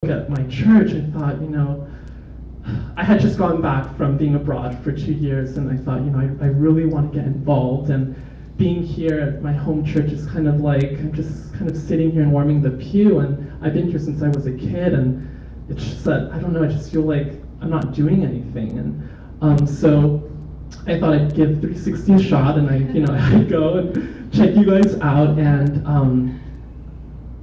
at my church, I thought, I had just gone back from being abroad for 2 years, and I thought, I really want to get involved. And being here at my home church is kind of like, I'm just kind of sitting here and warming the pew, and I've been here since I was a kid, and it's just that, I don't know, I just feel like I'm not doing anything. And so I thought I'd give 360 a shot, and I'd go and check you guys out, and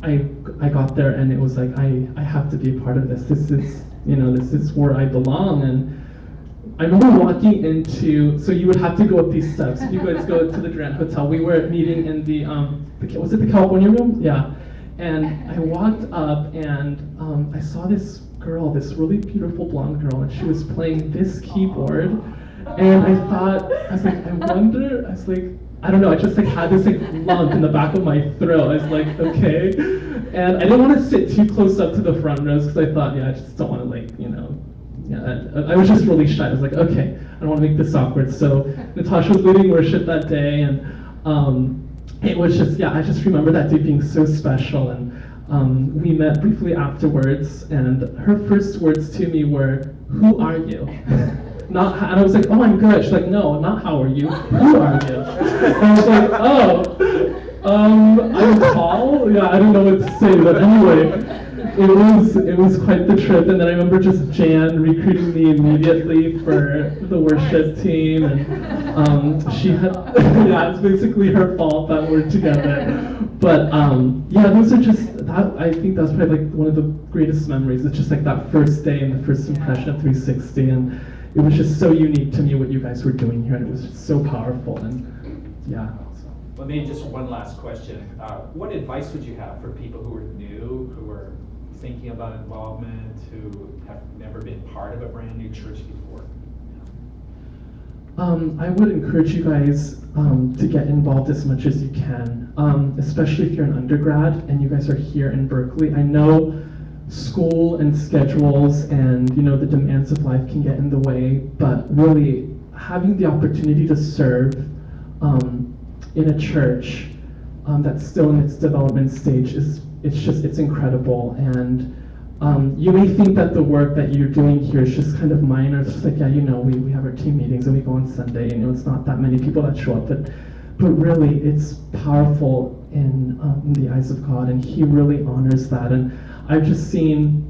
I got there, and it was like, I have to be a part of this. This is where I belong. And I remember walking into, so you would have to go up these steps. If you guys go to the Durant Hotel, we were meeting in was it the California room? Yeah. And I walked up, and I saw this girl, this really beautiful blonde girl, and she was playing this keyboard. And I was like, I don't know, I just had this lump in the back of my throat. I was like, okay. And I didn't want to sit too close up to the front rows because I thought, I just don't want to I was just really shy. I was like, okay, I don't want to make this awkward. So Natasha was leading worship that day, and it was just, I just remember that day being so special. And we met briefly afterwards, and her first words to me were, "Who are you?" And I was like, "Oh, I'm good." She's like, "No, not how are you, who are you?" And I was like, I'm tall? Yeah, I don't know what to say, but anyway, it was quite the trip. And then I remember just Jan recruiting me immediately for the worship team, and she had, it's basically her fault that we're together. But those are just, I think that's probably one of the greatest memories. It's just that first day and the first impression of 360, and it was just so unique to me what you guys were doing here, and it was just so powerful. And Well, maybe just one last question. What advice would you have for people who are new, who are thinking about involvement, who have never been part of a brand new church before? I would encourage you guys to get involved as much as you can, especially if you're an undergrad and you guys are here in Berkeley. I know school and schedules and the demands of life can get in the way, but really having the opportunity to serve in a church that's still in its development stage it's incredible. And you may think that the work that you're doing here is just kind of minor. It's just we have our team meetings and we go on Sunday, and it's not that many people that show up, but really it's powerful in the eyes of God, and He really honors that. And I've just seen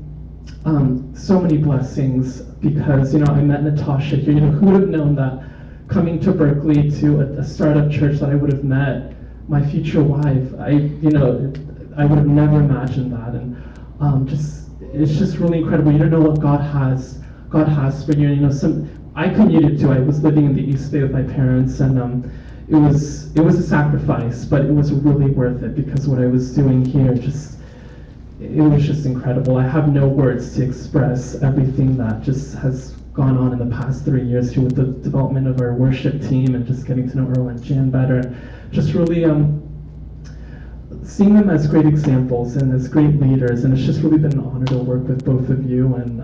so many blessings because I met Natasha here. Who would have known that coming to Berkeley to a startup church that I would have met my future wife? I would have never imagined that. And it's just really incredible. You don't know what God has for you. I commuted too. I was living in the East Bay with my parents, and it was a sacrifice, but it was really worth it because what I was doing here it was just incredible. I have no words to express everything that just has gone on in the past 3 years here with the development of our worship team and just getting to know Earl and Jan better. Just really seeing them as great examples and as great leaders, and it's just really been an honor to work with both of you. And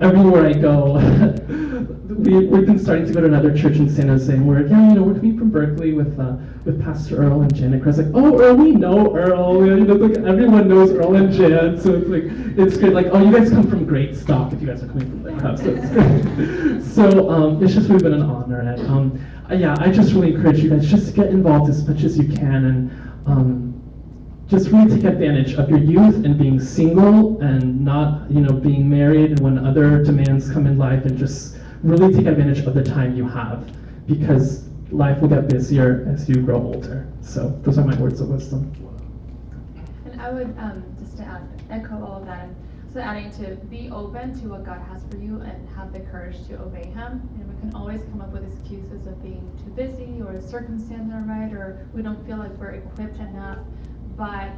everywhere I go, we've been starting to go to another church in San Jose, and we're coming from Berkeley with Pastor Earl and Jan. And it's like, oh, Earl, we know Earl. Everyone knows Earl and Jan, so it's great. Oh, you guys come from great stock if you guys are coming from the Creps, so it's great. So it's just really been an honor. And I just really encourage you guys just to get involved as much as you can, and just really take advantage of your youth and being single and not, being married, and when other demands come in life, and just really take advantage of the time you have, because life will get busier as you grow older. So those are my words of wisdom. And I would just to echo all of that, and so adding to be open to what God has for you and have the courage to obey Him. We can always come up with excuses of being too busy, or circumstances aren't right, or we don't feel like we're equipped enough. But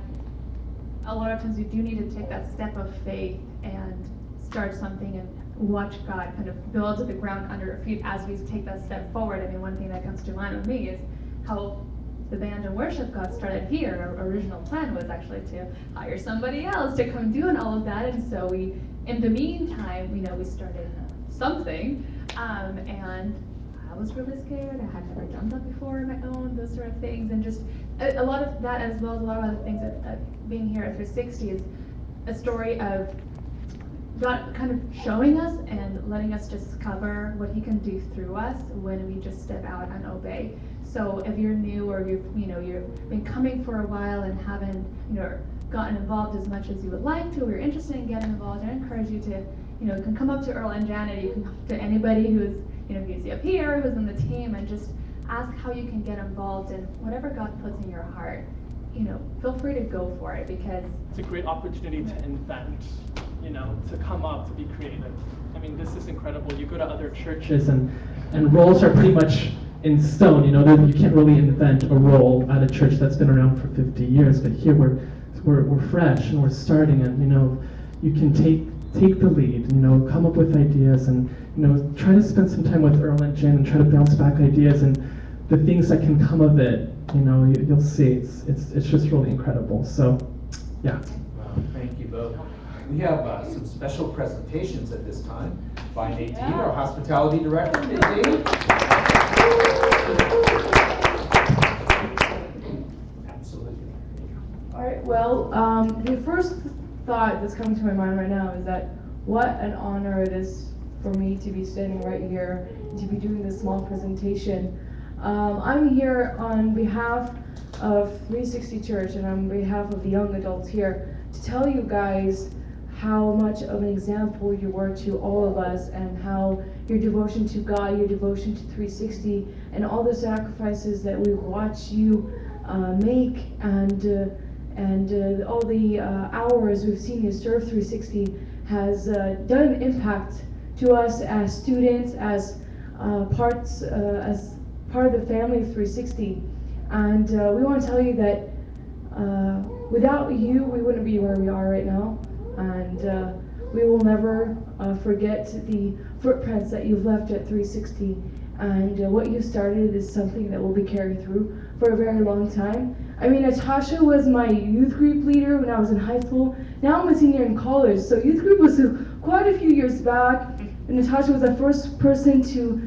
a lot of times we do need to take that step of faith and start something and watch God kind of build the ground under our feet as we take that step forward. I mean, one thing that comes to mind with me is how the band and worship got started here. Our original plan was actually to hire somebody else to come doing all of that, and so in the meantime, we started something, and I was really scared. I had never done that before on my own, those sort of things, and just a lot of that, as well as a lot of other things that being here at 360 is a story of God kind of showing us and letting us discover what He can do through us when we just step out and obey. So if you're new or you've been coming for a while and haven't gotten involved as much as you would like to, or you're interested in getting involved, I encourage you to you can come up to Earl and Janet. You can come to anybody who's if you see up here who's in the team and just ask how you can get involved in whatever God puts in your heart. Feel free to go for it because it's a great opportunity to invent. To come up, to be creative. I mean, this is incredible. You go to other churches and roles are pretty much in stone. You can't really invent a role at a church that's been around for 50 years. But here we're fresh and we're starting, and you can take the lead. Come up with ideas and try to spend some time with Earl and Jen and try to bounce back ideas and the things that can come of it. You'll see it's just really incredible. So, yeah. Wow, thank you both. We have some special presentations at this time by Nadine, our hospitality director. Nadine. Absolutely. All right, well, the first thought that's coming to my mind right now is that what an honor it is for me to be standing right here, to be doing this small presentation. I'm here on behalf of 360 Church and on behalf of the young adults here to tell you guys how much of an example you were to all of us, and how your devotion to God, your devotion to 360, and all the sacrifices that we've watched you make, and all the hours we've seen you serve 360 has done an impact to us as students, as part of the family of 360. And we want to tell you that without you, we wouldn't be where we are right now. And we will never forget the footprints that you've left at 360. And what you started is something that will be carried through for a very long time. I mean, Natasha was my youth group leader when I was in high school. Now I'm a senior in college, so youth group was quite a few years back. And Natasha was the first person to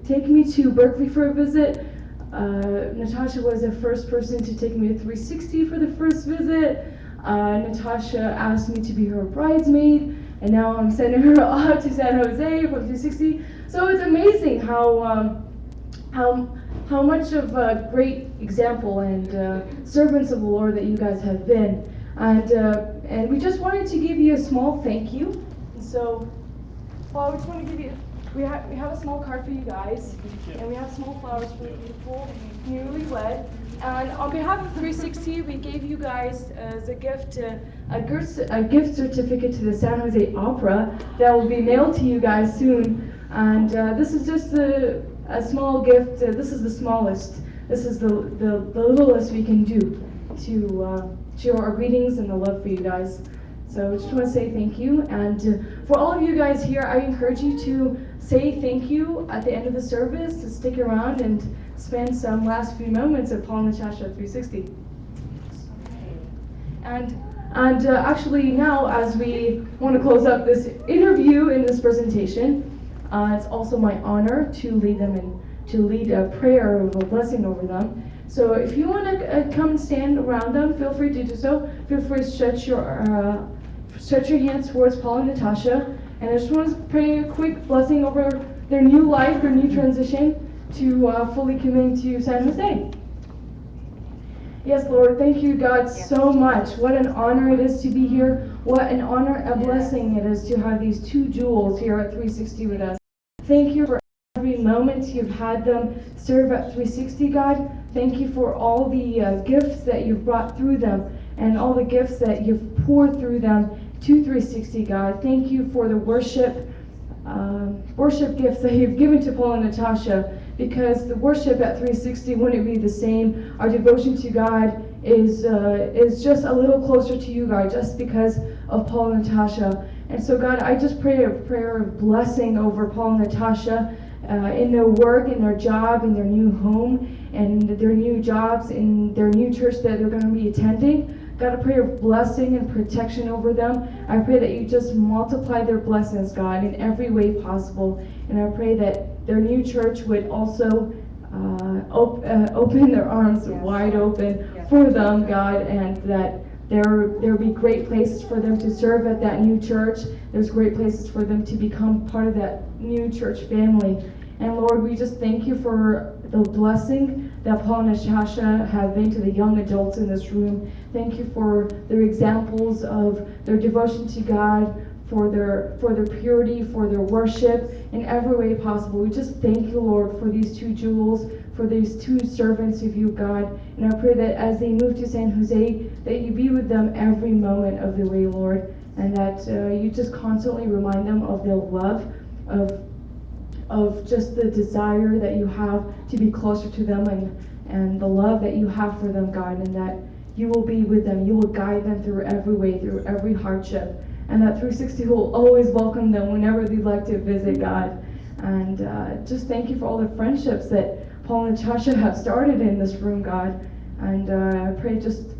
take me to Berkeley for a visit. Natasha was the first person to take me to 360 for the first visit. Natasha asked me to be her bridesmaid, and now I'm sending her off to San Jose from 360. So it's amazing how much of a great example and servants of the Lord that you guys have been. And we just wanted to give you a small thank you. And so, Paul, we just want to give you. We have a small card for you guys, and we have small flowers for the beautiful newlywed. And on behalf of 360, we gave you guys as a gift a gift certificate to the San Jose Opera that will be mailed to you guys soon. And this is just a small gift. This is the smallest. This is the littlest we can do to show our greetings and the love for you guys. So I just want to say thank you. And for all of you guys here, I encourage you to say thank you at the end of the service, to stick around and spend some last few moments at Paul and Natasha 360. And actually now, as we want to close up this interview in this presentation, it's also my honor to lead them and to lead a prayer of a blessing over them. So if you want to come and stand around them, feel free to do so. Feel free to stretch your hands towards Paul and Natasha. And I just want to pray a quick blessing over their new life, their new transition to fully committing to San Jose. Yes, Lord, thank you, God, so much. What an honor it is to be here. What an honor, a blessing it is to have these two jewels here at 360 with us. Thank you for every moment you've had them serve at 360, God. Thank you for all the gifts that you've brought through them and all the gifts that you've poured through them to 360, God. Thank you for the worship gifts that you've given to Paul and Natasha, because the worship at 360 wouldn't be the same. Our devotion to God is just a little closer to you, God, just because of Paul and Natasha. And so, God, I just pray a prayer of blessing over Paul and Natasha in their work, in their job, in their new home, and their new jobs, in their new church that they're going to be attending. God, I pray a blessing and protection over them. I pray that you just multiply their blessings, God, in every way possible. And I pray that their new church would also open their arms wide open for them, God, and that There be great places for them to serve at that new church. There's great places for them to become part of that new church family. And Lord, we just thank you for the blessing that Paul and Natasha have been to the young adults in this room. Thank you for their examples of their devotion to God, for their purity, for their worship in every way possible. We just thank you, Lord, for these two jewels, for these two servants of you, God. And I pray that as they move to San Jose, that you be with them every moment of the way, Lord, and that you just constantly remind them of their love, of just the desire that you have to be closer to them, and the love that you have for them, God, and that you will be with them. You will guide them through every way, through every hardship, and that 360 will always welcome them whenever they'd like to visit, God. And just thank you for all the friendships that Paul and Natasha have started in this room, God. And I pray just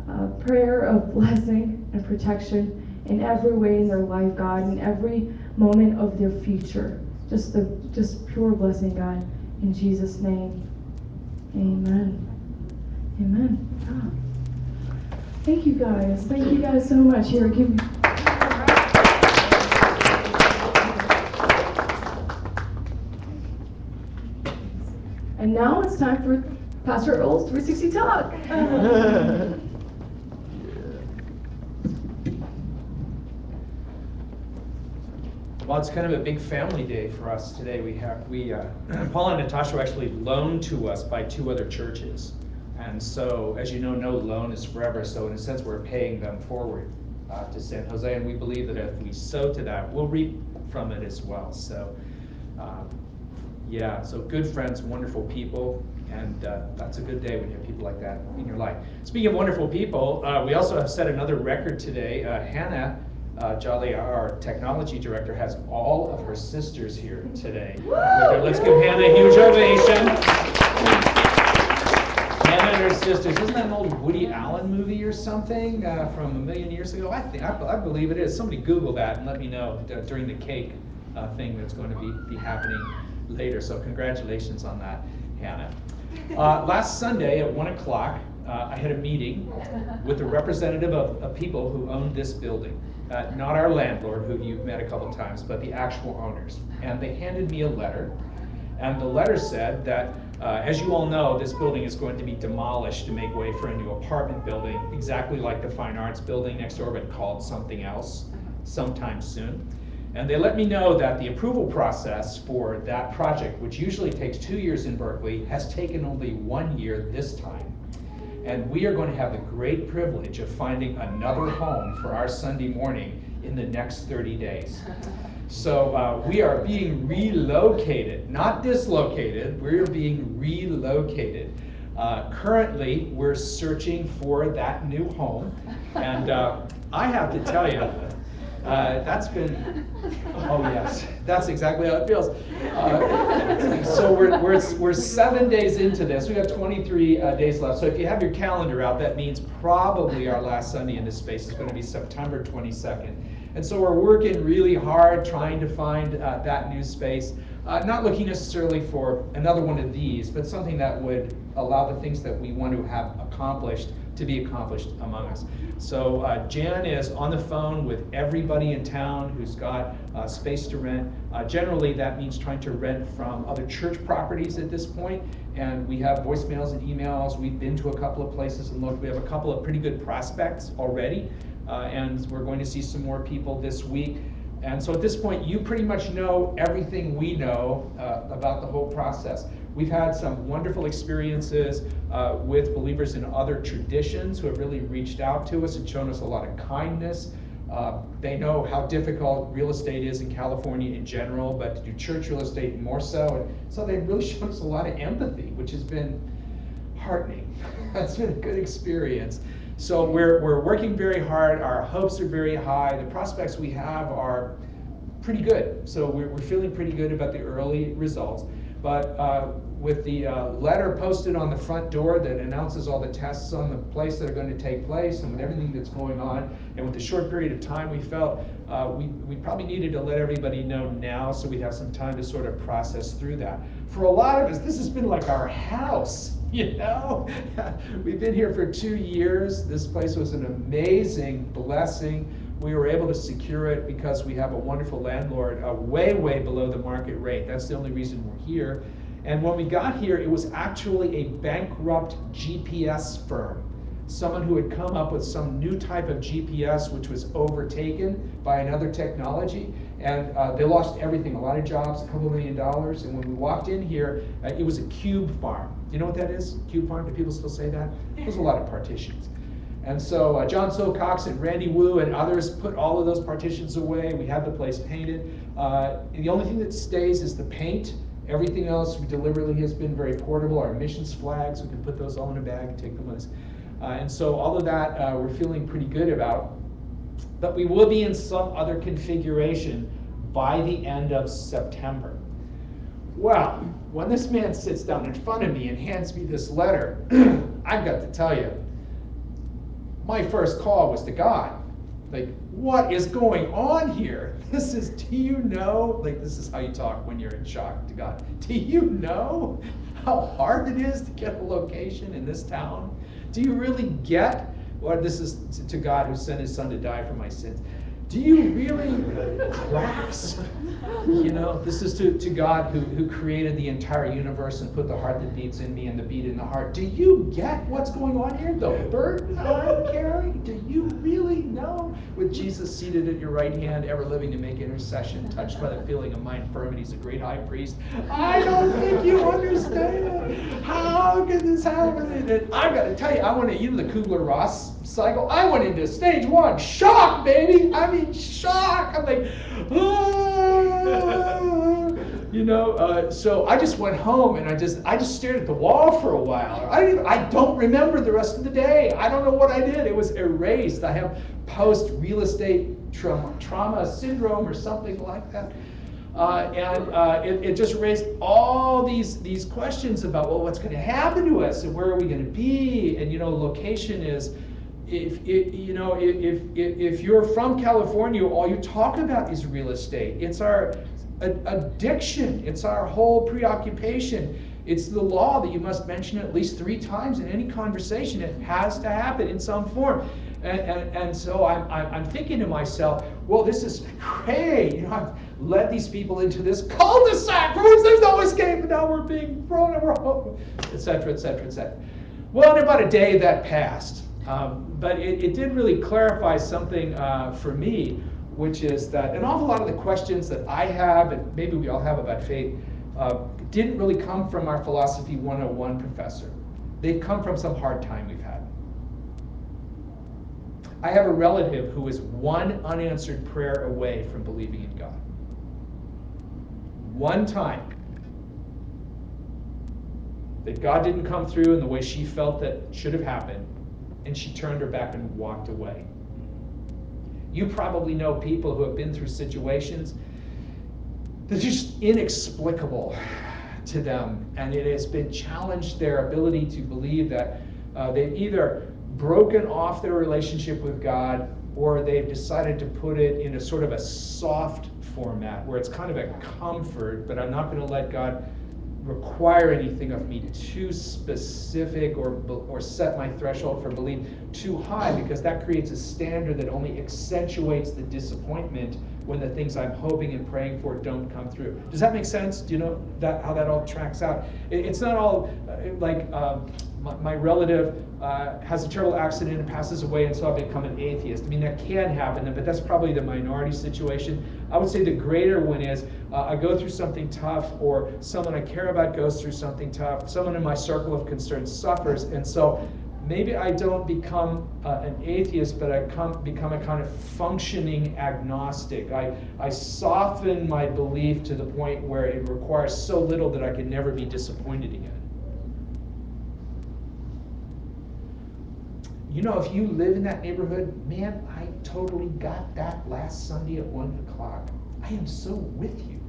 a prayer of blessing and protection in every way in their life, God, in every moment of their future. Just pure blessing, God. In Jesus' name, amen. Amen. Ah. Thank you guys. Thank you guys so much. Here, give me. And now it's time for Pastor Earl's 360 Talk. Well, it's kind of a big family day for us today. Paul and Natasha were actually loaned to us by two other churches. And so, as you know, no loan is forever. So in a sense, we're paying them forward to San Jose. And we believe that if we sow to that, we'll reap from it as well. So, so good friends, wonderful people. And that's a good day when you have people like that in your life. Speaking of wonderful people, we also have set another record today. Hannah Jolly, our technology director, has all of her sisters here today. Let's give Hannah a huge ovation. Hannah and her sisters. Isn't that an old Woody Allen movie or something from a million years ago? I believe it is. Somebody Google that and let me know during the cake thing that's going to be happening later. So congratulations on that, Hannah. Last Sunday at 1 o'clock, I had a meeting with a representative of people who owned this building. Not our landlord, who you've met a couple times, but the actual owners. And they handed me a letter. And the letter said that, as you all know, this building is going to be demolished to make way for a new apartment building, exactly like the Fine Arts building next door, but called something else sometime soon. And they let me know that the approval process for that project, which usually takes 2 years in Berkeley, has taken only 1 year this time. And we are going to have the great privilege of finding another home for our Sunday morning in the next 30 days. So we are being relocated, not dislocated, we're being relocated. Currently, we're searching for that new home. And I have to tell you, that's been, oh yes, that's exactly how it feels. So we're 7 days into this. We got 23 days left. So if you have your calendar out, that means probably our last Sunday in this space is going to be September 22nd. And so we're working really hard trying to find that new space. Not looking necessarily for another one of these, but something that would allow the things that we want to have accomplished to be accomplished among us. So Jan is on the phone with everybody in town who's got space to rent. Generally, that means trying to rent from other church properties at this point. And we have voicemails and emails. We've been to a couple of places and looked. We have a couple of pretty good prospects already. And we're going to see some more people this week. And so at this point, you pretty much know everything we know about the whole process. We've had some wonderful experiences with believers in other traditions who have really reached out to us and shown us a lot of kindness. They know how difficult real estate is in California in general, but to do church real estate more so. And so they've really shown us a lot of empathy, which has been heartening. That's been a good experience. So we're working very hard. Our hopes are very high. The prospects we have are pretty good. So we're feeling pretty good about the early results. But with the letter posted on the front door that announces all the tests on the place that are going to take place and with everything that's going on, and with the short period of time we felt we probably needed to let everybody know now so we'd have some time to sort of process through that. For a lot of us, this has been like our house. You know, we've been here for 2 years. This place was an amazing blessing. We were able to secure it because we have a wonderful landlord, way, way below the market rate. That's the only reason we're here. And when we got here, it was actually a bankrupt GPS firm. Someone who had come up with some new type of GPS which was overtaken by another technology, and they lost everything, a lot of jobs, a couple $1 million. And when we walked in here, it was a cube farm. You know what that is? Cube farm? Do people still say that? There's a lot of partitions. And so John Silcox and Randy Wu and others put all of those partitions away. We have the place painted. The only thing that stays is the paint. Everything else deliberately has been very portable. Our missions flags, we can put those all in a bag and take them with us. And so all of that we're feeling pretty good about. But we will be in some other configuration by the end of September. Well, when this man sits down in front of me and hands me this letter, I've got to tell you, my first call was to God. Like, what is going on here? This is, do you know? Like, this is how you talk when you're in shock to God. Do you know how hard it is to get a location in this town? Do you really get, or this is to God who sent his son to die for my sins. Do you really grasp? You know, this is to God who created the entire universe and put the heart that beats in me and the beat in the heart. Do you get what's going on here? The burden I'm carrying? Do you really know? With Jesus seated at your right hand, ever living to make intercession, touched by the feeling of my infirmities, a great high priest. I don't think you understand. How could this happen? And I've got to tell you, I went into the Kubler-Ross cycle. I went into stage 1, shock, baby. I mean, shock. I'm like, you know. So I just went home and I just stared at the wall for a while. I don't remember the rest of the day. I don't know what I did. It was erased. I have post real estate trauma syndrome or something like that. It just raised all these questions about, well, what's going to happen to us and where are we going to be? And, you know, location is, if you're from California, all you talk about is real estate. It's our addiction. It's our whole preoccupation. It's the law that you must mention at least 3 times in any conversation. It has to happen in some form. And so I'm thinking to myself, well, this is great. You know, I've led these people into this cul-de-sac from which there's no escape, and now we're being thrown and we're home, et cetera, et cetera, et cetera. Well, in about a day that passed. But it did really clarify something for me, which is that an awful lot of the questions that I have, and maybe we all have about faith, didn't really come from our Philosophy 101 professor. They've come from some hard time we've had. I have a relative who is one unanswered prayer away from believing in God. One time that God didn't come through in the way she felt that should have happened, and she turned her back and walked away. You probably know people who have been through situations that are just inexplicable to them, and it has been challenged their ability to believe that they've either broken off their relationship with God, or they've decided to put it in a sort of a soft format where it's kind of a comfort, but I'm not going to let God require anything of me too specific or set my threshold for belief too high, because that creates a standard that only accentuates the disappointment when the things I'm hoping and praying for don't come through. Does that make sense? Do you know how that all tracks out? It's not all like my relative has a terrible accident and passes away, and so I've become an atheist. I mean, that can happen, but that's probably the minority situation. I would say the greater one is I go through something tough, or someone I care about goes through something tough, someone in my circle of concern suffers, and so maybe I don't become an atheist, but I become a kind of functioning agnostic. I soften my belief to the point where it requires so little that I can never be disappointed again. You know, if you live in that neighborhood, man, I totally got that last Sunday at 1 o'clock. I am so with you.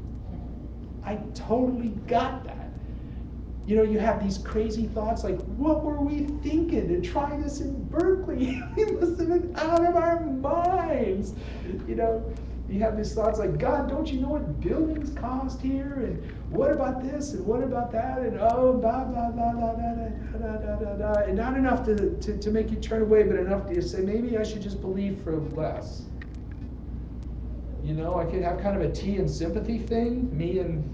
I totally got that. You know, you have these crazy thoughts like, what were we thinking to try this in Berkeley? We must have been out of our minds. You know, You have these thoughts like, God, don't you know what buildings cost here? And what about this? And what about that? And oh, blah, blah, blah, blah, blah, blah, blah, blah, blah. And not enough to make you turn away, but enough to say, maybe I should just believe for less. You know, I could have kind of a tea and sympathy thing, me and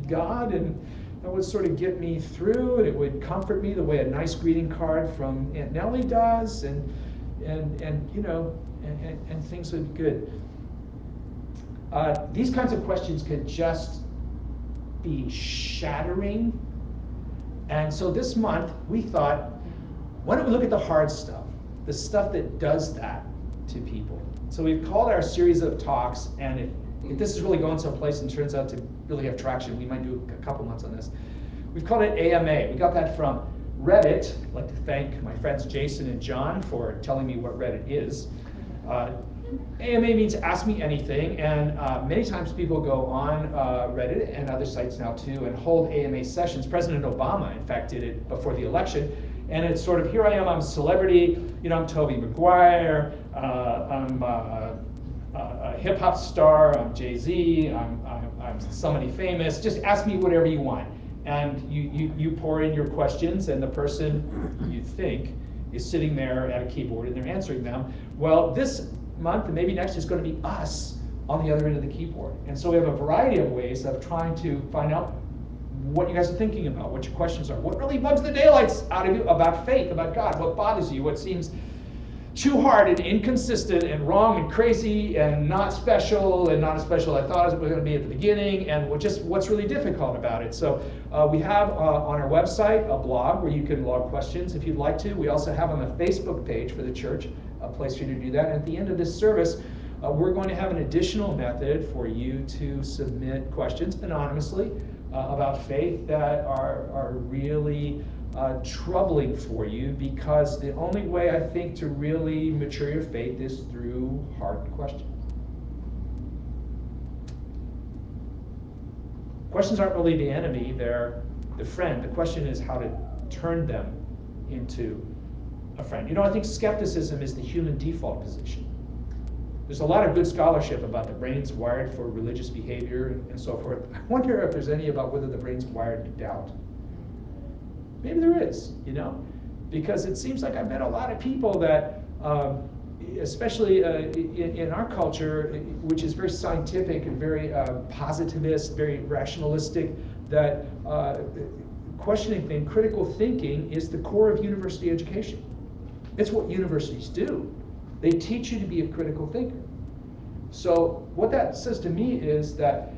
God, and that would sort of get me through, and it would comfort me the way a nice greeting card from Aunt Nellie does, and you know, and things would be good. These kinds of questions could just be shattering. And so this month we thought, why don't we look at the hard stuff, the stuff that does that to people. So we've called our series of talks, and if this is really going someplace and turns out to really have traction, we might do a couple months on this. We've called it AMA. We got that from Reddit. I'd like to thank my friends Jason and John for telling me what Reddit is. AMA means Ask Me Anything, and many times people go on Reddit and other sites now too and hold AMA sessions. President Obama, in fact, did it before the election, and it's sort of, here I am, I'm a celebrity, you know, I'm Tobey Maguire, I'm a hip-hop star, I'm Jay-Z, I'm somebody famous, just ask me whatever you want. And you pour in your questions, and the person you think is sitting there at a keyboard and they're answering them. Well, this month and maybe next is going to be us on the other end of the keyboard. And so we have a variety of ways of trying to find out what you guys are thinking about, what your questions are, what really bugs the daylights out of you about faith, about God, what bothers you, what seems too hard and inconsistent and wrong and crazy and not special and not as special as I thought it was going to be at the beginning, and what's really difficult about it. So we have on our website a blog where you can log questions if you'd like to. We also have on the Facebook page for the church a place for you to do that. And at the end of this service, we're going to have an additional method for you to submit questions anonymously about faith that are really troubling for you, because the only way I think to really mature your faith is through hard questions. Questions aren't really the enemy, they're the friend. The question is how to turn them into a friend. You know, I think skepticism is the human default position. There's a lot of good scholarship about the brain's wired for religious behavior and so forth. I wonder if there's any about whether the brain's wired to doubt. Maybe there is, you know, because it seems like I've met a lot of people that, especially in our culture, which is very scientific and very positivist, very rationalistic, that questioning thing, critical thinking is the core of university education. It's what universities do. They teach you to be a critical thinker. So what that says to me is that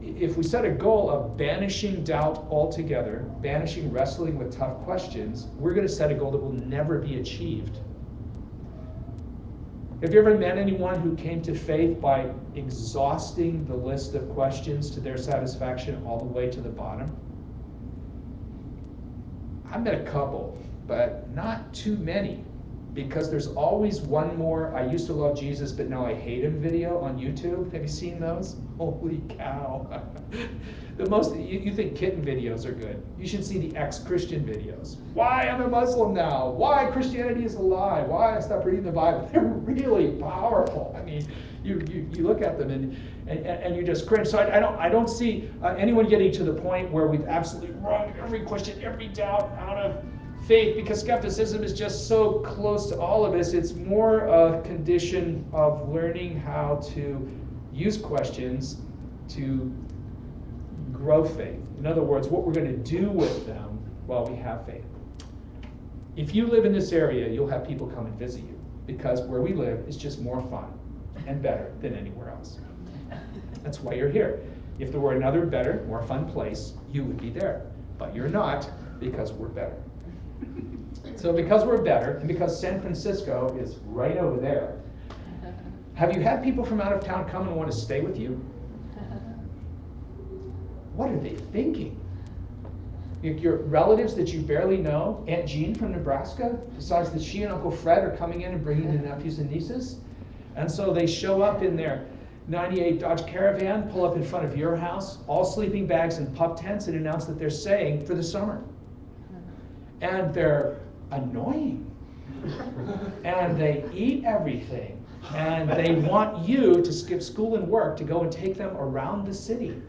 if we set a goal of banishing doubt altogether, banishing wrestling with tough questions, we're going to set a goal that will never be achieved. Have you ever met anyone who came to faith by exhausting the list of questions to their satisfaction all the way to the bottom? I've met a couple, but not too many, because there's always one more I used to love Jesus but now I hate him video on YouTube. Have you seen those? Holy cow. The most, you think kitten videos are good. You should see the ex-Christian videos. Why I'm a Muslim now? Why Christianity is a lie? Why I stopped reading the Bible? They're really powerful. I mean, you look at them and you just cringe. So I don't see anyone getting to the point where we've absolutely wrung every question, every doubt out of faith, because skepticism is just so close to all of us. It's more a condition of learning how to use questions to grow faith. In other words, what we're going to do with them while we have faith. If you live in this area, you'll have people come and visit you, because where we live is just more fun and better than anywhere else. That's why you're here. If there were another better, more fun place, you would be there. But you're not, because we're better. So because we're better, and because San Francisco is right over there, have you had people from out of town come and want to stay with you? What are they thinking? Your relatives that you barely know, Aunt Jean from Nebraska, decides that she and Uncle Fred are coming in and bringing in nephews and nieces. And so they show up in their 98 Dodge Caravan, pull up in front of your house, all sleeping bags and pup tents, and announce that they're staying for the summer. And they're annoying. And they eat everything. And they want you to skip school and work to go and take them around the city,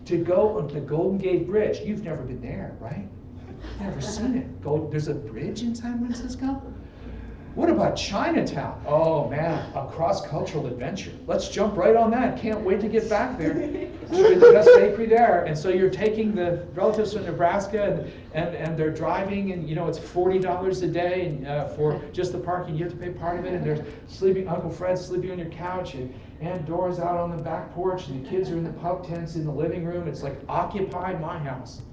to go on the Golden Gate Bridge. You've never been there, right? Never seen it. There's a bridge in San Francisco? What about Chinatown? Oh man, a cross-cultural adventure. Let's jump right on that. Can't wait to get back there. It's the best bakery there. And so you're taking the relatives from Nebraska and they're driving, and it's $40 a day and, for just the parking. You have to pay part of it, and they're sleeping. Uncle Fred's sleeping on your couch, and Aunt Dora's out on the back porch, and the kids are in the pub tents in the living room. It's like occupy my house.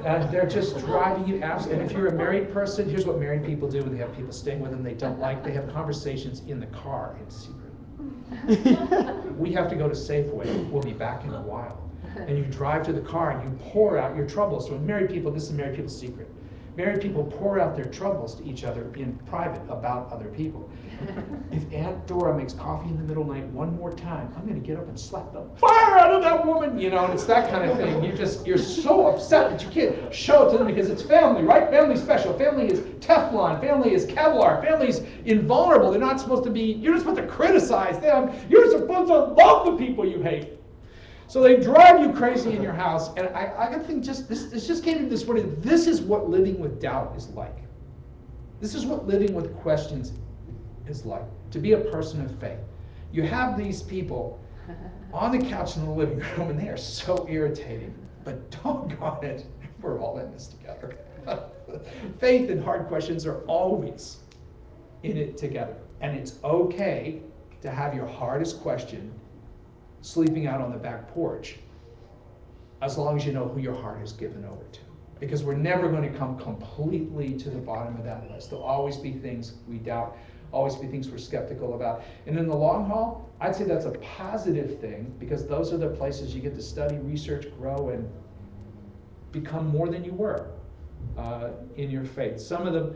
And they're just driving you absolutely. And if you're a married person, here's what married people do when they have people staying with them they don't like. They have conversations in the car in secret. We have to go to Safeway. We'll be back in a while. And you drive to the car and you pour out your troubles. So married people, this is married people's secret. Married people pour out their troubles to each other in private about other people. If Aunt Dora makes coffee in the middle of the night one more time, I'm going to get up and slap the fire out of that woman. And it's that kind of thing. You're so upset that you can't show it to them because it's family, right? Family's special. Family is Teflon. Family is Kevlar. Family's invulnerable. You're not supposed to criticize them. You're supposed to love the people you hate. So they drive you crazy in your house, and I got to think, this just came to this morning. This is what living with doubt is like. This is what living with questions is like. To be a person of faith. You have these people on the couch in the living room, and they are so irritating. But doggone it, we're all in this together. Faith and hard questions are always in it together. And it's okay to have your hardest question sleeping out on the back porch, as long as you know who your heart is given over to. Because we're never going to come completely to the bottom of that list. There'll always be things we doubt, always be things we're skeptical about. And in the long haul, I'd say that's a positive thing, because those are the places you get to study, research, grow, and become more than you were in your faith. Some of the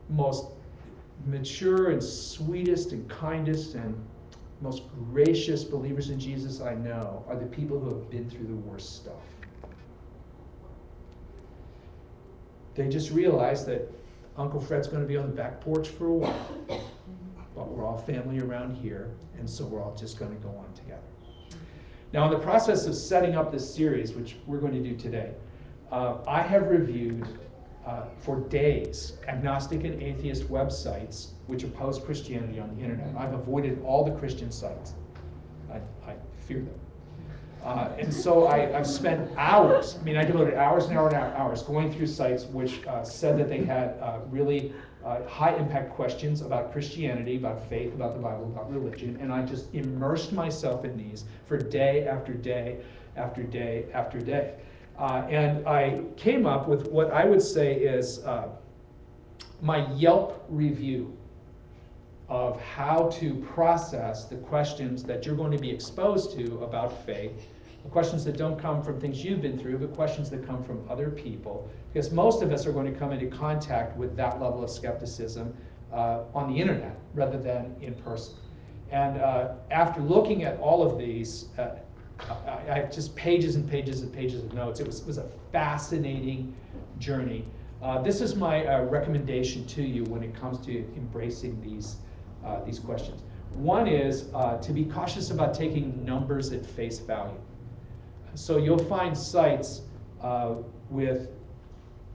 most mature and sweetest and kindest and most gracious believers in Jesus I know are the people who have been through the worst stuff. They just realize that Uncle Fred's going to be on the back porch for a while, but we're all family around here, and so we're all just going to go on together. Now, in the process of setting up this series, which we're going to do today, I have reviewed for days agnostic and atheist websites which oppose Christianity on the internet. I've avoided all the Christian sites. I fear them. And so I've spent hours, I devoted hours and hours and hours going through sites which said that they had really high impact questions about Christianity, about faith, about the Bible, about religion, and I just immersed myself in these for day after day after day after day. And I came up with what I would say is my Yelp review of how to process the questions that you're going to be exposed to about faith, the questions that don't come from things you've been through, but questions that come from other people, because most of us are going to come into contact with that level of skepticism on the internet rather than in person. And after looking at all of these, I have just pages and pages and pages of notes. It was a fascinating journey. This is my recommendation to you when it comes to embracing these questions. One is to be cautious about taking numbers at face value. So you'll find sites with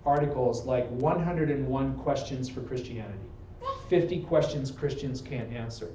articles like 101 questions for Christianity, 50 questions Christians can't answer.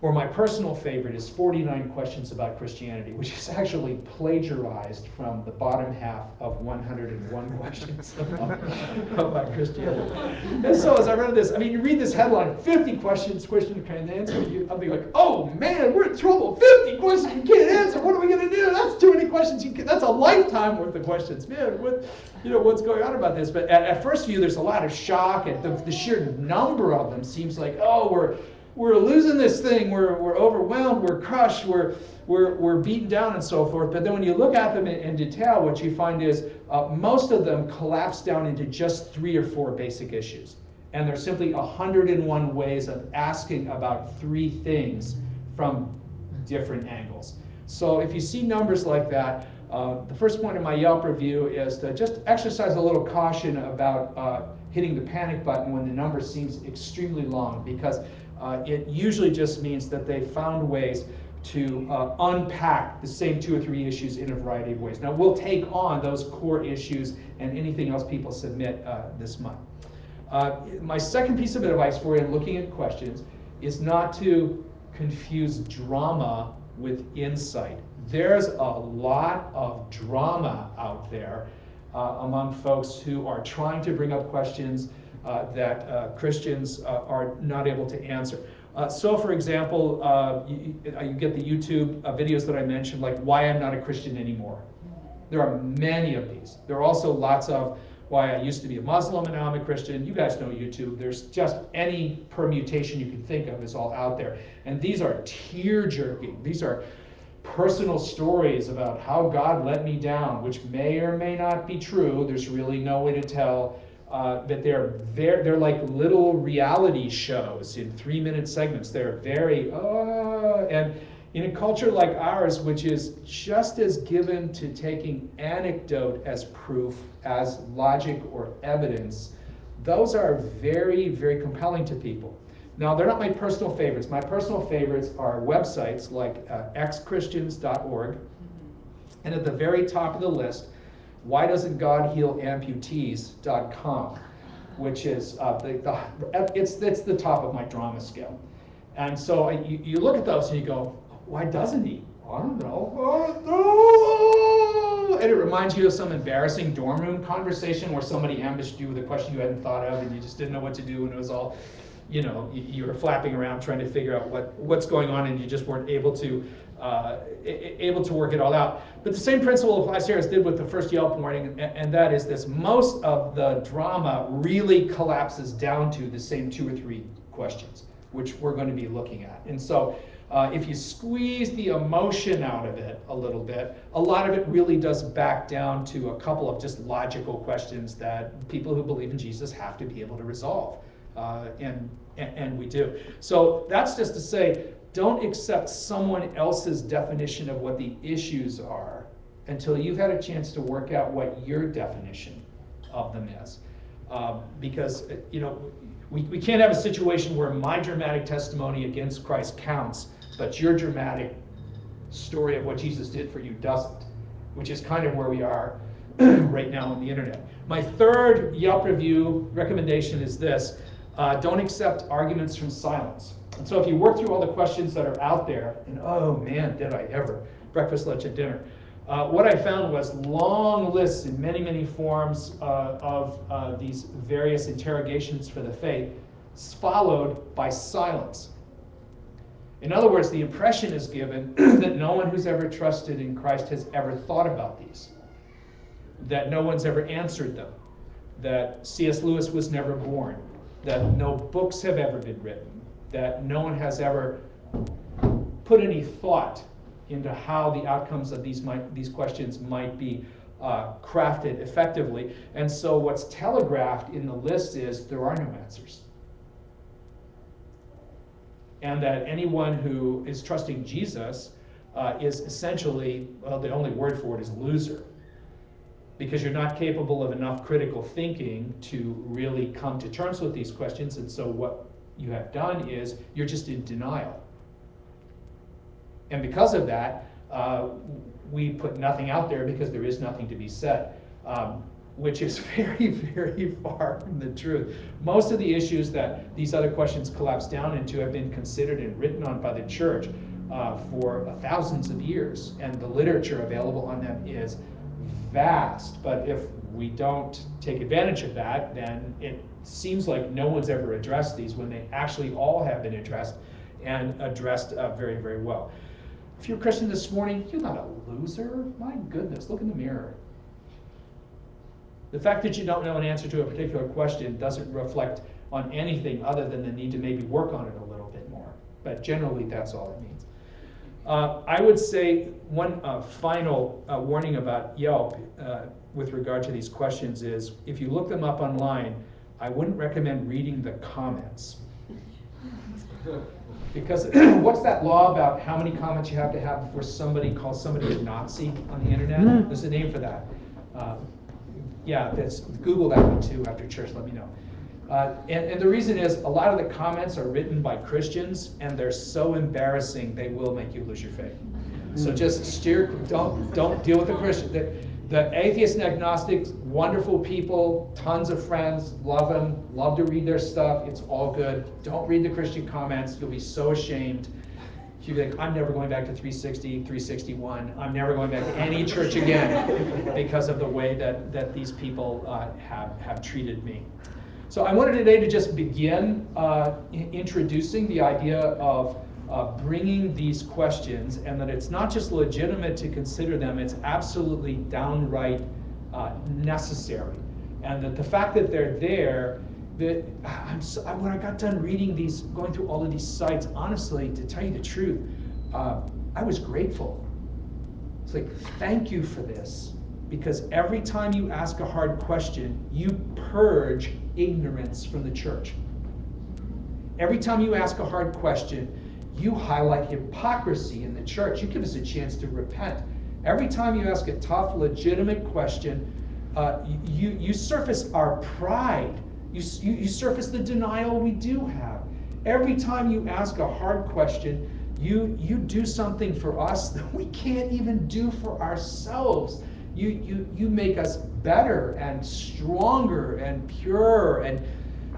Or my personal favorite is 49 questions about Christianity, which is actually plagiarized from the bottom half of 101 questions about Christianity. And so as I read this, you read this headline, 50 questions Christians can't answer, I'll be like, oh man, we're in trouble. 50 questions you can't answer. What are we going to do? That's too many questions. That's a lifetime worth of questions. Man, what's going on about this? But at first view, there's a lot of shock at the sheer number of them. Seems like, oh, we're losing this thing, we're overwhelmed, we're crushed, we're beaten down and so forth. But then when you look at them in detail, what you find is most of them collapse down into just 3 or 4 basic issues. And there's simply 101 ways of asking about 3 things from different angles. So if you see numbers like that, the first point in my Yelp review is to just exercise a little caution about hitting the panic button when the number seems extremely long, because It usually just means that they found ways to unpack the same 2 or 3 issues in a variety of ways. Now, we'll take on those core issues and anything else people submit this month. My second piece of advice for you in looking at questions is not to confuse drama with insight. There's a lot of drama out there among folks who are trying to bring up questions that Christians are not able to answer. So, for example, you get the YouTube videos that I mentioned, like why I'm not a Christian anymore. There are many of these. There are also lots of why I used to be a Muslim and now I'm a Christian. You guys know YouTube. There's just any permutation you can think of is all out there. And these are tear-jerking. These are personal stories about how God let me down, which may or may not be true. There's really no way to tell. But they're like little reality shows in 3-minute segments. They're very, and in a culture like ours, which is just as given to taking anecdote as proof as logic or evidence, those are very, very compelling to people. Now, they're not my personal favorites. My personal favorites are websites like xchristians.org, and at the very top of the list, why doesn't God heal amputees.com, which is it's the top of my drama scale. And so you look at those and you go, why doesn't he? I don't know. Oh, no. And it reminds you of some embarrassing dorm room conversation where somebody ambushed you with a question you hadn't thought of and you just didn't know what to do, and it was all, you were flapping around trying to figure out what's going on, and you just weren't able to work it all out. But the same principle applies here as did with the first Yelp warning, and that is this: most of the drama really collapses down to the same 2 or 3 questions, which we're going to be looking at. And so if you squeeze the emotion out of it a little bit, a lot of it really does back down to a couple of just logical questions that people who believe in Jesus have to be able to resolve. And we do. So that's just to say, don't accept someone else's definition of what the issues are until you've had a chance to work out what your definition of them is. Because we can't have a situation where my dramatic testimony against Christ counts, but your dramatic story of what Jesus did for you doesn't, which is kind of where we are right now on the internet. My third Yelp review recommendation is this: don't accept arguments from silence. And so if you work through all the questions that are out there, and oh man, did I ever, breakfast, lunch, and dinner, what I found was long lists in many, many forms of these various interrogations for the faith, followed by silence. In other words, the impression is given that no one who's ever trusted in Christ has ever thought about these, that no one's ever answered them, that C.S. Lewis was never born, that no books have ever been written, that no one has ever put any thought into how the outcomes of these questions might be crafted effectively. And so what's telegraphed in the list is there are no answers. And that anyone who is trusting Jesus is essentially, well, the only word for it is loser. Because you're not capable of enough critical thinking to really come to terms with these questions. And so what you have done is you're just in denial. And because of that, we put nothing out there because there is nothing to be said, which is very, very far from the truth. Most of the issues that these other questions collapse down into have been considered and written on by the church for thousands of years, and the literature available on them is vast. But if we don't take advantage of that, then it seems like no one's ever addressed these when they actually all have been addressed, and addressed very, very well. If you're a Christian this morning, you're not a loser. My goodness, look in the mirror. The fact that you don't know an answer to a particular question doesn't reflect on anything other than the need to maybe work on it a little bit more. But generally, that's all it means. I would say one final warning about Yelp with regard to these questions is, if you look them up online, I wouldn't recommend reading the comments. Because what's that law about how many comments you have to have before somebody calls somebody a Nazi on the internet? There's a name for that. Yeah, Google that one too after church, let me know. And the reason is a lot of the comments are written by Christians, and they're so embarrassing they will make you lose your faith. So just don't deal with the Christian. The atheists and agnostics, wonderful people, tons of friends, love them, love to read their stuff. It's all good. Don't read the Christian comments. You'll be so ashamed. You'll be like, I'm never going back to 360, 361. I'm never going back to any church again because of the way that these people have treated me. So I wanted today to just begin introducing the idea of bringing these questions, and that it's not just legitimate to consider them, it's absolutely downright necessary. And that the fact that they're there, that when I got done reading these, going through all of these sites, honestly, to tell you the truth, I was grateful. It's like, thank you for this. Because every time you ask a hard question, you purge ignorance from the church. Every time you ask a hard question, you highlight hypocrisy in the church. You give us a chance to repent. Every time you ask a tough, legitimate question, you surface our pride. You surface the denial we do have. Every time you ask a hard question, you do something for us that we can't even do for ourselves. You make us better and stronger and purer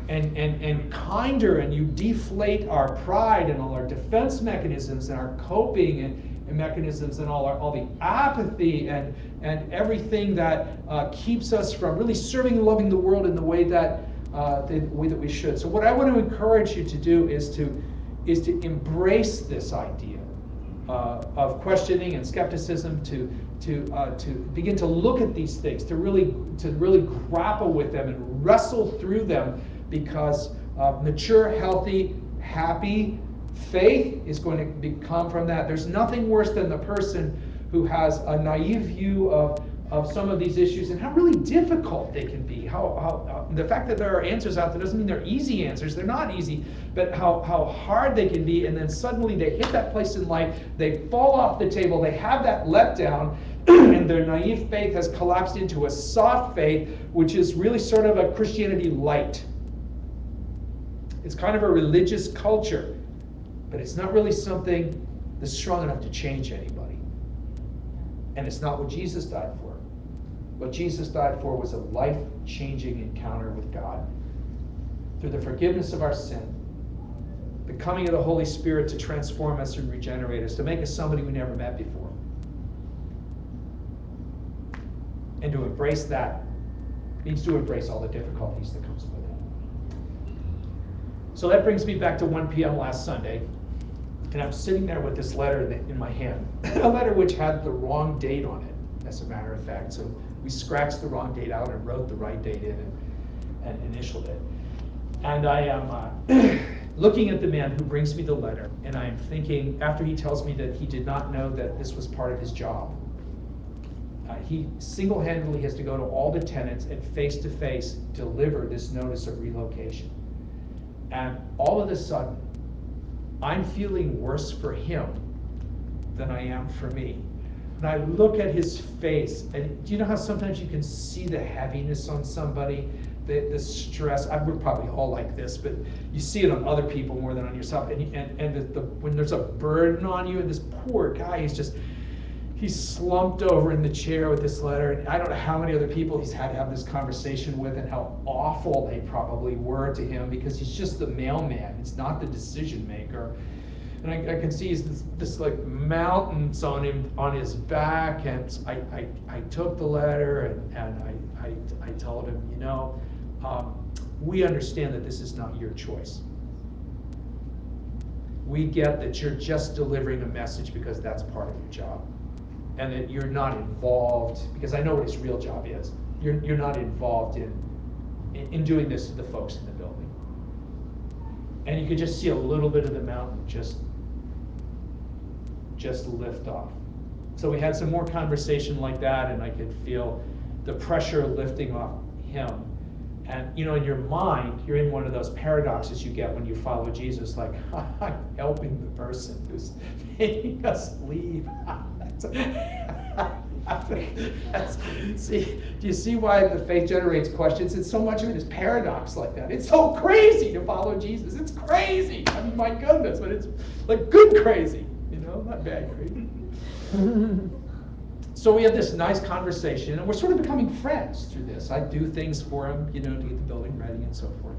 and kinder, and you deflate our pride and all our defense mechanisms and our coping and mechanisms and all the apathy and everything that keeps us from really serving and loving the world in the way that we should. So what I want to encourage you to do is to embrace this idea of questioning and skepticism, to begin to look at these things, to really grapple with them and wrestle through them, because mature, healthy, happy faith is going to come from that. There's nothing worse than the person who has a naive view of some of these issues and how really difficult they can be. How the fact that there are answers out there doesn't mean they're easy answers. They're not easy, but how hard they can be. And then suddenly they hit that place in life, they fall off the table, they have that letdown, and their naive faith has collapsed into a soft faith, which is really sort of a Christianity light. It's kind of a religious culture, but it's not really something that's strong enough to change anybody. And it's not what Jesus died for. What Jesus died for was a life-changing encounter with God through the forgiveness of our sin, the coming of the Holy Spirit to transform us and regenerate us, to make us somebody we never met before. And to embrace that means to embrace all the difficulties that comes with it. So that brings me back to 1 p.m. last Sunday, and I'm sitting there with this letter in my hand, a letter which had the wrong date on it, as a matter of fact. So we scratched the wrong date out and wrote the right date in and initialed it. And I am looking at the man who brings me the letter, and I am thinking, after he tells me that he did not know that this was part of his job, he single-handedly has to go to all the tenants and face-to-face deliver this notice of relocation. And all of a sudden, I'm feeling worse for him than I am for me. And I look at his face, and do you know how sometimes you can see the heaviness on somebody, the stress? We're probably all like this, but you see it on other people more than on yourself. And when there's a burden on you, and this poor guy, he's slumped over in the chair with this letter, and I don't know how many other people he's had to have this conversation with and how awful they probably were to him, because he's just the mailman. It's not the decision maker. And I can see this like mountains on him, on his back, and I took the letter and I told him, we understand that this is not your choice. We get that you're just delivering a message because that's part of your job. And that you're not involved, because I know what his real job is. You're not involved in doing this to the folks in the building. And you could just see a little bit of the mountain just lift off. So we had some more conversation like that, and I could feel the pressure lifting off him. And in your mind, you're in one of those paradoxes you get when you follow Jesus, like, I'm helping the person who's making us leave. See, do you see why the faith generates questions? And so much of it is paradox like that. It's so crazy to follow Jesus. It's crazy. I mean, my goodness, but it's like good crazy, not bad crazy. So we have this nice conversation, and we're sort of becoming friends through this. I do things for him, to get the building ready and so forth.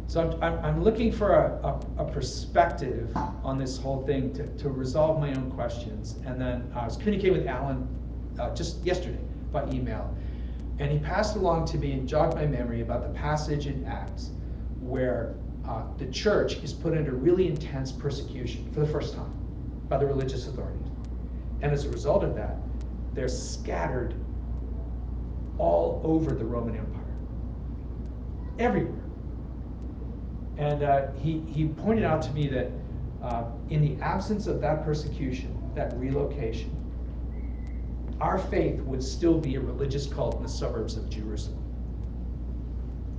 So I'm looking for a perspective on this whole thing to resolve my own questions. And then I was communicating with Alan just yesterday by email. And he passed along to me and jogged my memory about the passage in Acts where the church is put under really intense persecution for the first time by the religious authorities. And as a result of that, they're scattered all over the Roman Empire. Everywhere. And he pointed out to me that in the absence of that persecution, that relocation, our faith would still be a religious cult in the suburbs of Jerusalem.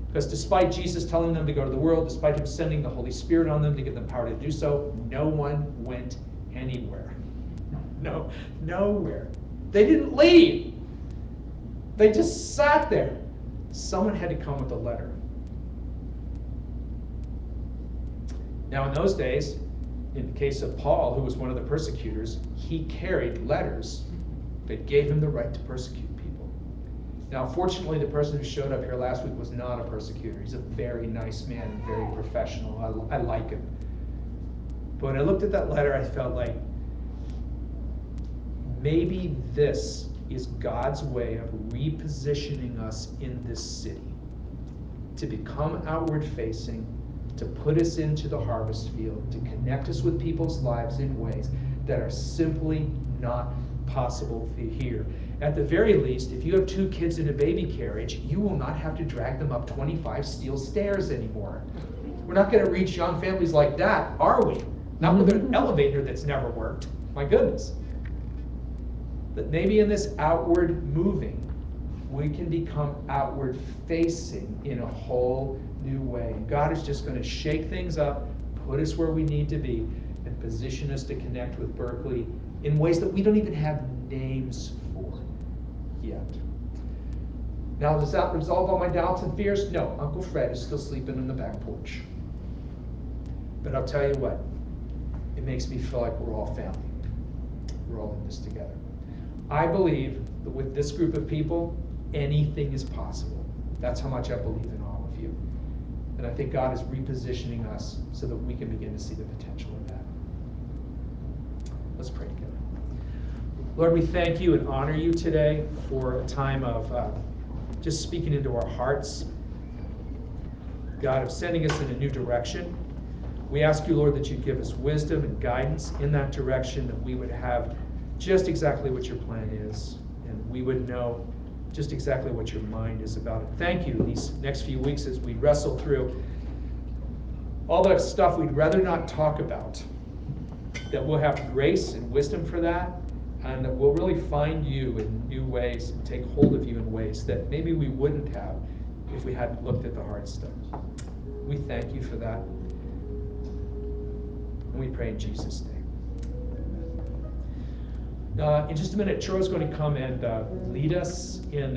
Because despite Jesus telling them to go to the world, despite him sending the Holy Spirit on them to give them power to do so, no one went anywhere. No, nowhere. They didn't leave. They just sat there. Someone had to come with a letter. Now, in those days, in the case of Paul, who was one of the persecutors, he carried letters that gave him the right to persecute people. Now, fortunately, the person who showed up here last week was not a persecutor. He's a very nice man and very professional. I like him. But when I looked at that letter, I felt like maybe this is God's way of repositioning us in this city to become outward facing, to put us into the harvest field, to connect us with people's lives in ways that are simply not possible here. At the very least, if you have 2 kids in a baby carriage, you will not have to drag them up 25 steel stairs anymore. We're not going to reach young families like that, are we? Not with an elevator that's never worked. My goodness. But maybe in this outward moving, we can become outward facing in a whole new way. God is just going to shake things up, put us where we need to be, and position us to connect with Berkeley in ways that we don't even have names for yet. Now, does that resolve all my doubts and fears? No, Uncle Fred is still sleeping on the back porch. But I'll tell you what, it makes me feel like we're all family. We're all in this together. I believe that with this group of people, anything is possible. That's how much I believe in all of you. And I think God is repositioning us so that we can begin to see the potential of that. Let's pray together. Lord, we thank you and honor you today for a time of just speaking into our hearts. God, of sending us in a new direction. We ask you, Lord, that you give us wisdom and guidance in that direction, that we would have just exactly what your plan is, and we would know just exactly what your mind is about it. Thank you these next few weeks as we wrestle through all that stuff we'd rather not talk about, that we'll have grace and wisdom for that, and that we'll really find you in new ways and take hold of you in ways that maybe we wouldn't have if we hadn't looked at the hard stuff. We thank you for that, and we pray in Jesus' name. In just a minute, Troy's going to come and lead us in